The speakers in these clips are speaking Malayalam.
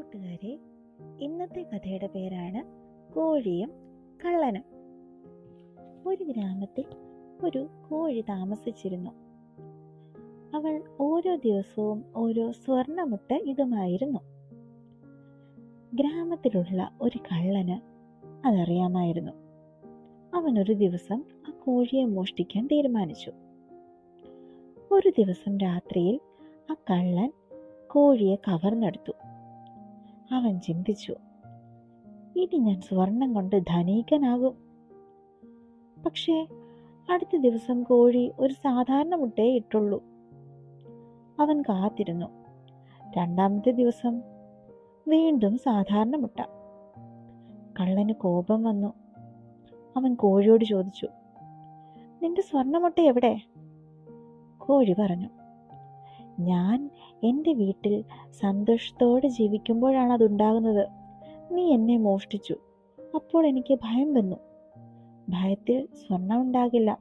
കൂട്ടുകാരെ, ഇന്നത്തെ കഥയുടെ പേരാണ് കോഴിയും കള്ളനും. ഒരു ഗ്രാമത്തിൽ ഒരു കോഴി താമസിച്ചിരുന്നു. അവൾ ഓരോ ദിവസവും ഓരോ സ്വർണ്ണമുട്ട ഇടുമായിരുന്നു. ഗ്രാമത്തിലുള്ള ഒരു കള്ളന് അതറിയാമായിരുന്നു. അവൻ ഒരു ദിവസം ആ കോഴിയെ മോഷ്ടിക്കാൻ തീരുമാനിച്ചു. ഒരു ദിവസം രാത്രിയിൽ ആ കള്ളൻ കോഴിയെ കവർന്നെടുത്തു. അവൻ ചിന്തിച്ചു, ഇനി ഞാൻ സ്വർണം കൊണ്ട് ധനികനാകും. പക്ഷേ അടുത്ത ദിവസം കോഴി ഒരു സാധാരണ മുട്ടയെ ഇട്ടുള്ളൂ. അവൻ കാത്തിരുന്നു. രണ്ടാമത്തെ ദിവസം വീണ്ടും സാധാരണ മുട്ട. കള്ളന് കോപം വന്നു. അവൻ കോഴിയോട് ചോദിച്ചു, നിന്റെ സ്വർണ്ണമുട്ട എവിടെ? കോഴി പറഞ്ഞു, ഞാൻ എൻ്റെ വീട്ടിൽ സന്തോഷത്തോടെ ജീവിക്കുമ്പോഴാണ് അതുണ്ടാകുന്നത്. നീ എന്നെ മോഷ്ടിച്ചു. അപ്പോൾ എനിക്ക് ഭയം വന്നു. ഭയത്തിൽ സ്വർണം ഉണ്ടാകില്ല.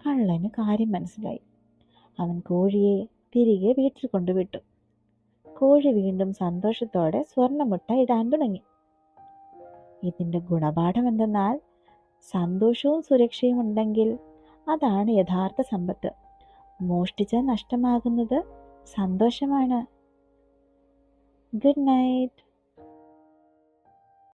കള്ളന് കാര്യം മനസ്സിലായി. അവൻ കോഴിയെ തിരികെ വീട്ടിൽ കൊണ്ടുവിട്ടു. കോഴി വീണ്ടും സന്തോഷത്തോടെ സ്വർണ്ണമുട്ട ഇടാൻ തുടങ്ങി. ഇതിൻ്റെ ഗുണപാഠം എന്തെന്നാൽ, സന്തോഷവും സുരക്ഷയും ഉണ്ടെങ്കിൽ അതാണ് യഥാർത്ഥ സമ്പത്ത്. മോഷ്ടിച്ചാൽ നഷ്ടമാകുന്നത് സന്തോഷമാണ്. Good night.